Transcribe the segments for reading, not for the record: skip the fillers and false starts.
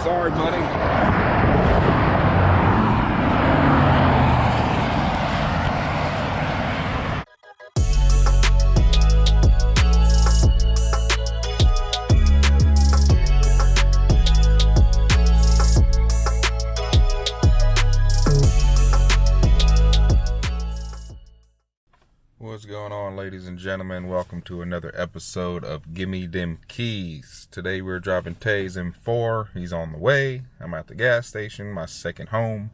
Sorry, buddy. What's going on, ladies and gentlemen? Welcome to another episode of Gimmie Dem Keys. Today we're driving Tay's M4. He's on the way. I'm at the gas station, my second home.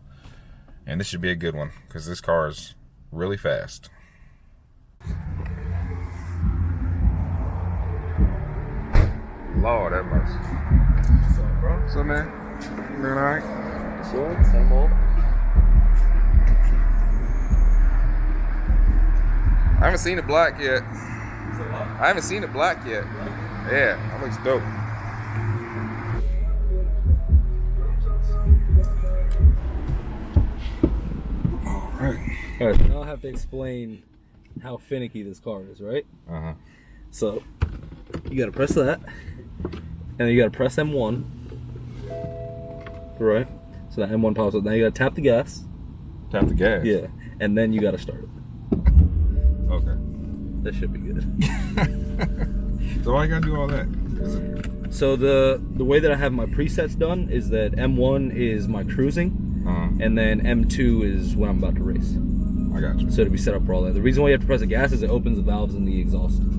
And this should be a good one, because this car is really fast. Lord have mercy. What's up, bro? What's up, man? You doing alright? Sure, same old. I haven't seen it black yet. I haven't seen it black yet. Yeah, that looks dope. Alright, now I have to explain how finicky this car is, right? Uh-huh. So, you gotta press that, and then you gotta press M1. Right? So that M1 pops up. Now you gotta tap the gas. Tap the gas? Yeah. And then you gotta start it. Okay. That should be good. So why you gotta do all that? So the way that I have my presets done is that M1 is my cruising, and then M2 is when I'm about to race. I got you. So it'll be set up for all that. The reason why you have to press the gas is it opens the valves in the exhaust. You see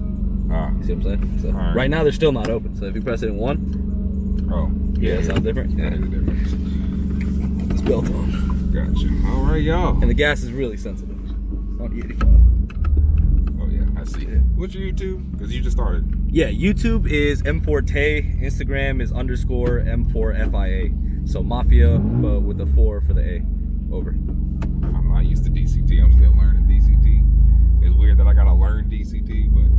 what I'm saying? So right now they're still not open. So if you press it in one, yeah, it sounds different. Yeah, it's different. It's built on. Gotcha. All right, y'all. And the gas is really sensitive on E85. Oh yeah, I see. What's your YouTube? Because you just started. Yeah, YouTube is M4 Tay. Instagram is _M4FIA. So Mafia, but with the 4 for the A. Over. I'm not used to DCT. I'm still learning DCT. It's weird that I gotta learn DCT, but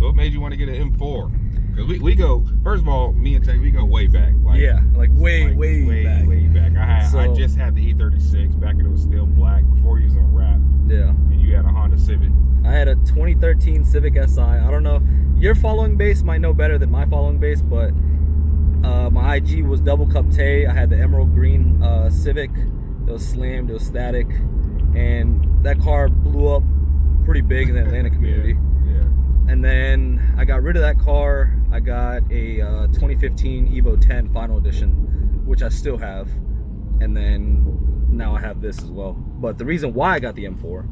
what made you want to get an M4? Because we go, first of all, me and Tay, we go way back. Like, yeah, like way back. Way back. I just had the E36 back when it was still black, before you was on rap. Yeah. And you had a Honda Civic. I had a 2013 Civic Si. I don't know, your following base might know better than my following base, but my IG was double cup Tay. I had the emerald green Civic. It was slammed, it was static, and that car blew up pretty big in the Atlanta community. Yeah. And then I got rid of that car. I got a 2015 Evo 10 Final Edition, which I still have. And then now I have this as well. But the reason why I got the M4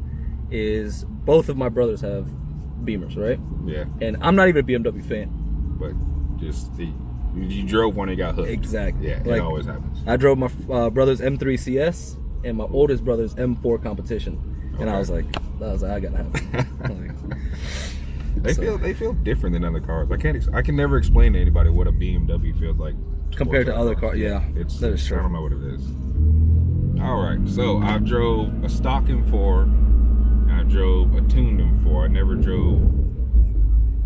is both of my brothers have Beamers, right? Yeah. And I'm not even a BMW fan. But just you drove one and got hooked. Exactly. Yeah, like, it always happens. I drove my brother's M3 CS and my oldest brother's M4 competition. And I was like, I gotta have it. They feel different than other cars. I can never explain to anybody what a BMW feels like compared to other cars. Yeah, that is true. I don't know what it is. All right, so I drove a stock M4 and I drove a tuned M4. I never drove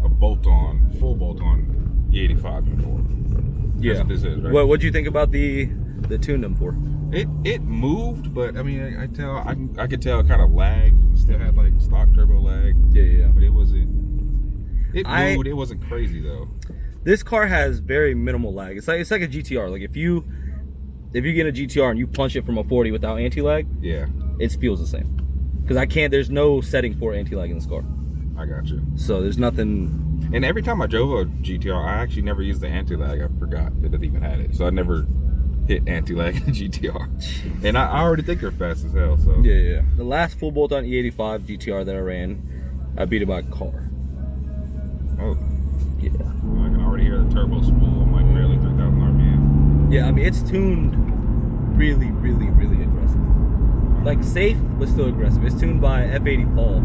a full bolt-on E85 M4. Yeah. That's what this is, right? What do you think about the tuned M4? It moved, but I mean, I could tell it kind of lagged. Still had like stock turbo lag. Yeah. But it wasn't. It moved. It wasn't crazy though. This car has very minimal lag. It's like a GTR. Like if you get a GTR and you punch it from a 40 without anti-lag, yeah, it feels the same. Because there's no setting for anti-lag in this car. I got you. So there's nothing. And every time I drove a GTR, I actually never used the anti-lag. I forgot that it even had it. So I never hit anti-lag in GTR. And I already think they're fast as hell. So yeah. The last full bolt-on E85 GTR that I ran, I beat it by a car. Oh. Yeah. I can already hear the turbo spool. I'm like barely 3,000 RPM. Yeah, I mean, it's tuned really aggressive. Like safe, but still aggressive. It's tuned by F80 Paul,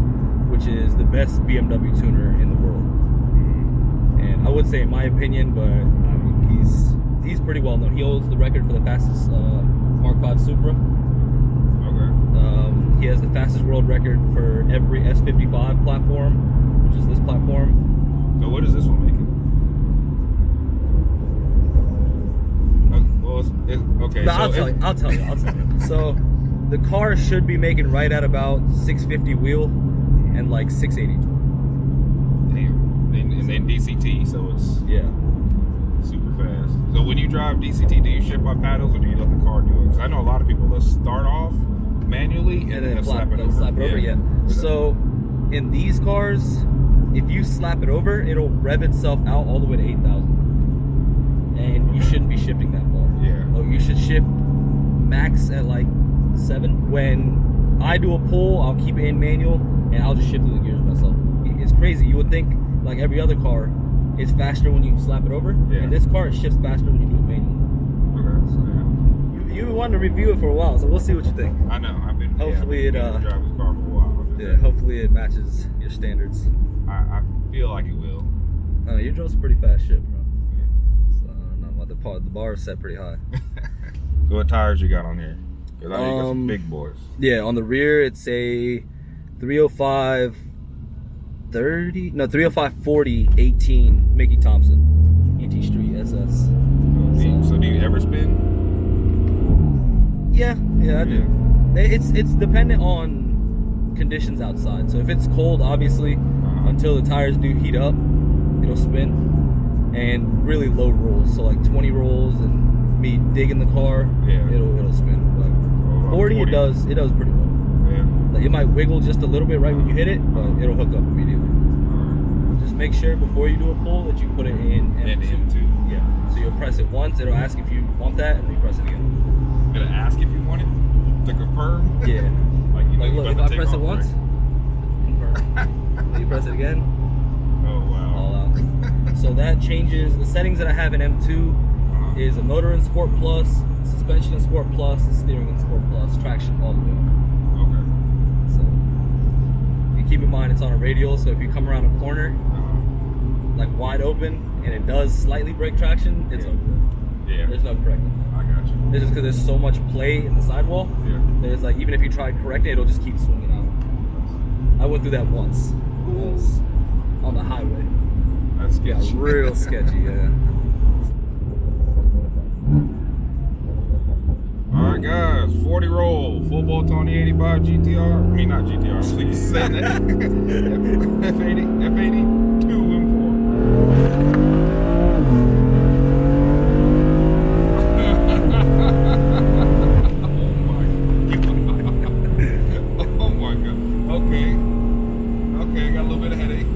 which is the best BMW tuner in the world. And I would say in my opinion, but I mean, he's pretty well known. He holds the record for the fastest Mark V Supra. Okay. He has the fastest world record for every S55 platform, which is this platform. So what is this one making? Okay. No, I'll tell you. So the car should be making right at about 650 wheel and like 680. Damn. And then DCT, so it's... Yeah. Super fast. So when you drive DCT, do you shift by paddles or do you let the car do it? Because I know a lot of people that start off manually and then slap it over. Slap it over, yeah. So in these cars, if you slap it over, it'll rev itself out all the way to 8,000. And you shouldn't be shifting that far. Yeah. Oh, you should shift max at like 7. When I do a pull, I'll keep it in manual and I'll just shift through the gears myself. It's crazy. You would think like every other car, it's faster when you slap it over. Yeah. And this car, it shifts faster when you do it manual. Okay, so yeah. You wanted to review it for a while, so we'll see what you think. I know. I've been Hopefully I've been driving this car for a while. Yeah, hopefully it matches your standards. I feel like it will. You drove some pretty fast shit, bro. Yeah. So I don't know, the bar is set pretty high. So what tires you got on here? Because I know you got some big boys. Yeah, on the rear it's a 305 40 18 Mickey Thompson ET Street SS. So do you ever spin? Yeah, I do. It's dependent on conditions outside. So if it's cold, obviously, until the tires do heat up, it'll spin. And really low rolls, so like 20 rolls and me digging the car, it'll spin. But 40 it does pretty well. Yeah. Like it might wiggle just a little bit right when you hit it, but it'll hook up immediately. Just make sure before you do a pull that you put it in M2. Yeah. So you'll press it once, it'll ask if you want that, and then you press it again. It'll ask if you want it to confirm? Yeah. Like look, if I press it once, right? confirm. You press it again. Oh wow. All out. So that changes the settings that I have in M2 is a motor in Sport Plus, suspension in Sport Plus, steering in Sport Plus, traction all the way up. Okay. So you keep in mind it's on a radial, so if you come around a corner like wide open and it does slightly break traction, it's over. Yeah. There's no correcting. I got you. It's just because there's so much play in the sidewall. Yeah. There's like, even if you try correcting it, it'll just keep swinging out. I went through that once. It was on the highway. That's sketchy. Yeah, real sketchy, yeah. Alright guys, 40 roll, full bolt on the 85 GTR. I mean not GTR, so you saying that. F82 M4. Okay, I got a little bit of headache.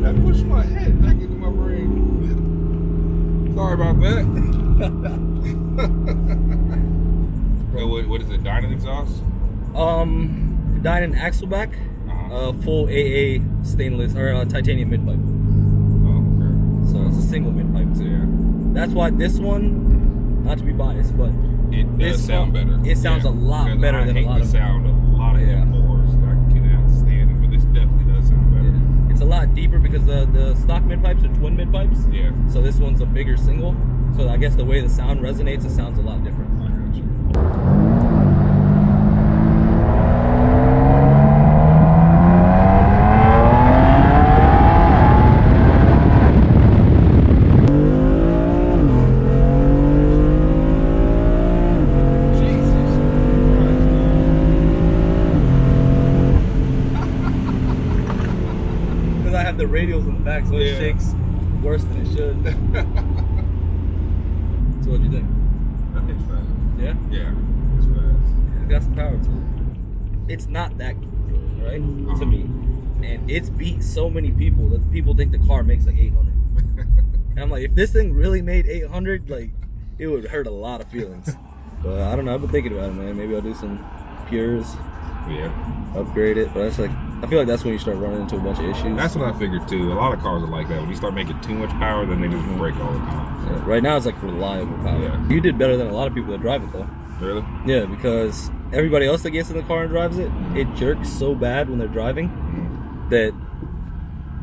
that pushed my head back into my brain. Sorry about that. What is it? Dynon exhaust? Dynon Axleback, full AA stainless or titanium mid pipe. Oh, okay. So it's a single mid pipe too. Yeah. That's why this one, not to be biased, but it does sound better. It sounds a lot better than a lot of sound of a lot of M4s. I can't stand it, but this definitely does sound better. Yeah. It's a lot deeper because the stock mid pipes are twin mid pipes. Yeah. So this one's a bigger single. So I guess the way the sound resonates, it sounds a lot different. I got you. Because I have the radials in the back, so it shakes worse than it should. So what'd you think? That thing's fast. Yeah? Yeah, it's fast. It's got some power to it. It's not that good, right? To me. And it's beat so many people that people think the car makes like 800. And I'm like, if this thing really made 800, like, it would hurt a lot of feelings. But I don't know, I've been thinking about it, man. Maybe I'll do some pures. Yeah. Upgrade it. But that's like, I feel like that's when you start running into a bunch of issues. That's what I figured too. A lot of cars are like that. When you start making too much power, then they just break all the time. So. Yeah, right now it's like reliable power. Yeah. You did better than a lot of people that drive it though. Really? Yeah, because everybody else that gets in the car and drives it, it jerks so bad when they're driving that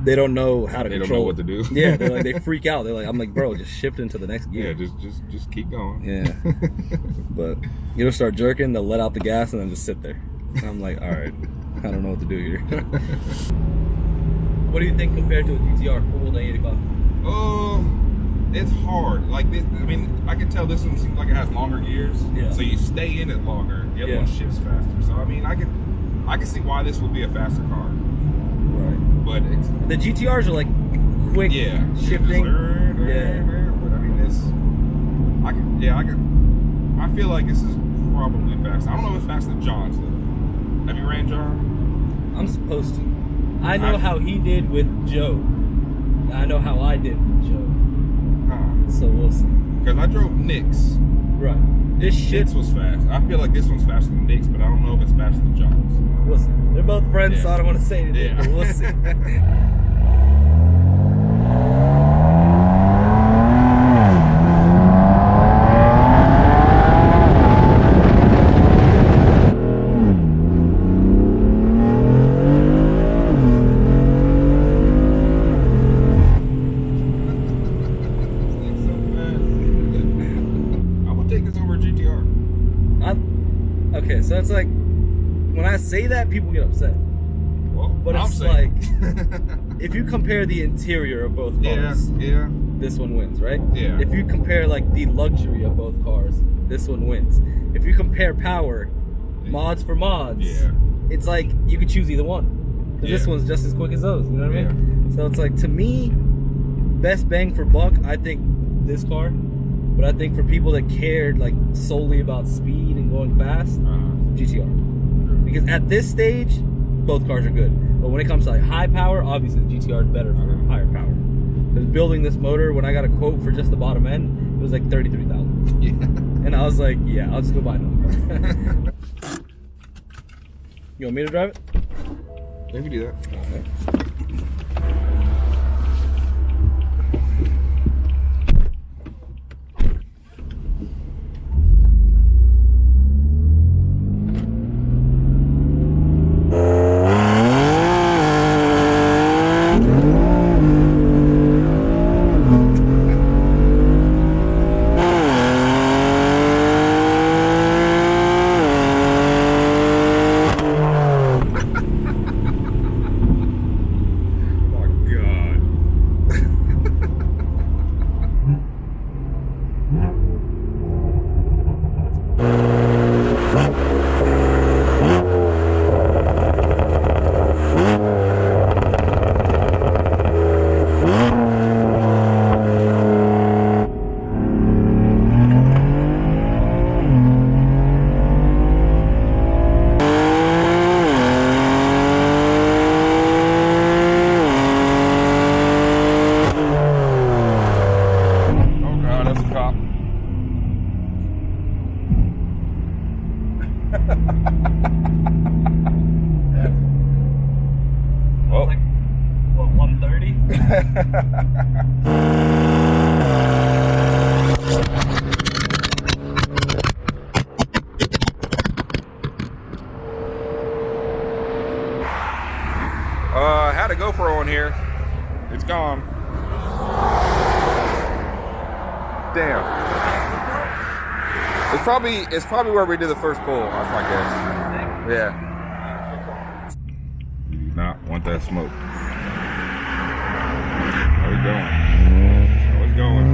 they don't know how to control. They don't know what to do. Yeah, they're like, they freak out. They're like, I'm like, bro, just shift into the next gear. Yeah, just keep going. Yeah. But it'll start jerking, they'll let out the gas and then just sit there. And I'm like, all right, I don't know what to do here. What do you think compared to a GTR 485? It's hard. Like this, I mean, I can tell this one seems like it has longer gears. Yeah. So you stay in it longer. The other one shifts faster. So I mean, I can see why this would be a faster car. Right. But it's, the GTRs are like quick shifting. Yeah. But I mean, I feel like this is probably fast. I don't know if it's faster than John's though. Have you ran John? I'm supposed to. I know how he did with Joe. I know how I did with Joe. So we'll see. Because I drove Nick's. Right. Nick's was fast. I feel like this one's faster than Nick's, but I don't know if it's faster than John's. We'll see. They're both friends, so I don't want to say anything, but we'll see. Okay, so it's like, when I say that, people get upset. Well, but it's like, if you compare the interior of both cars, this one wins, right? Yeah. If you compare like the luxury of both cars, this one wins. If you compare power, mods for mods, it's like you could choose either one. Because this one's just as quick as those, you know what I mean? So it's like, to me, best bang for buck, I think this car. But I think for people that cared like solely about speed and going fast, GTR. Because at this stage, both cars are good. But when it comes to like high power, obviously the GTR is better for higher power. Because building this motor, when I got a quote for just the bottom end, it was like $33,000. Yeah. And I was like, yeah, I'll just go buy another car. You want me to drive it? Yeah, we do that. Okay. Oh. Like, what, 130? I had a GoPro on here. It's gone. Damn. It's probably where we did the first pull. That's my guess. Yeah. You do not want that smoke. How we going? How we going?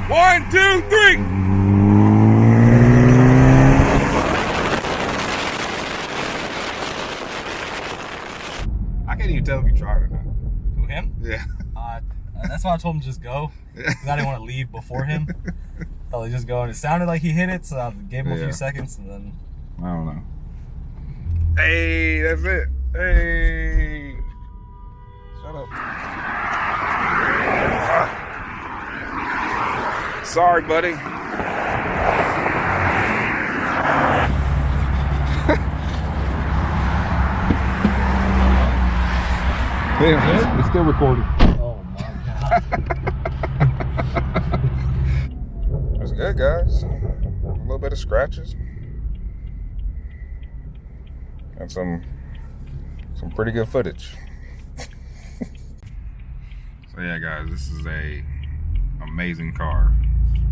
One, two, three. I can't even tell if you tried or not. Who, him? Yeah. That's why I told him to just go. Because I didn't want to leave before him. So he just go, and it sounded like he hit it, so I gave him a few seconds, and then... I don't know. Hey, that's it. Hey. Shut up. Sorry, buddy. Yeah, it's still recording. Oh my god. That's good, guys. A little bit of scratches. And some pretty good footage. So yeah, guys, this is a amazing car.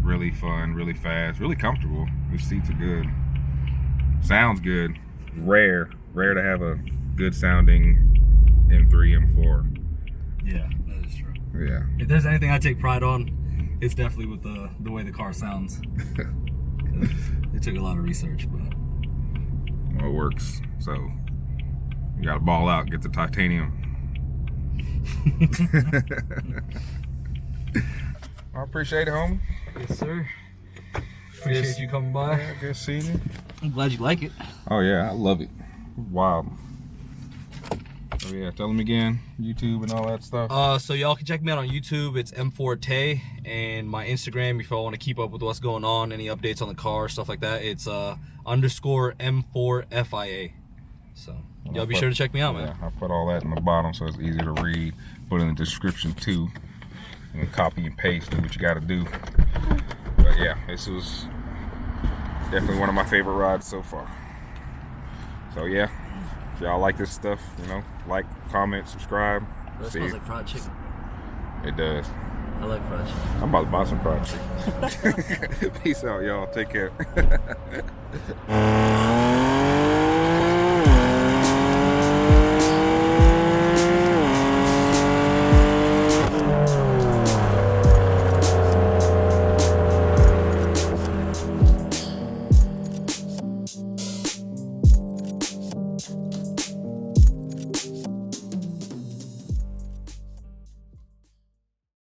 Really fun, really fast, really comfortable. The seats are good. Sounds good. Rare to have a good sounding M3, M4. Yeah, that is true. Yeah. If there's anything I take pride on, it's definitely with the way the car sounds. It took a lot of research, but well, it works. So you got to ball out, get the titanium. I appreciate it, homie. yes, sir. Appreciate you coming by. Yeah, good seeing you. I'm glad you like it. Oh yeah, I love it. Wow. Oh yeah, tell them again, YouTube and all that stuff. So y'all can check me out on YouTube. It's M4 Tay, and my Instagram, if y'all want to keep up with what's going on, any updates on the car, stuff like that, it's _M4 FIA. So y'all be sure to check me out, man. Yeah, I put all that in the bottom so it's easy to read. Put in the description too. You can copy and paste, do what you got to do. But yeah, this was definitely one of my favorite rides so far. So yeah, if y'all like this stuff, you know, like, comment, subscribe. That smells like fried chicken. It does. I like fried chicken. I'm about to buy some fried chicken. Peace out, y'all. Take care.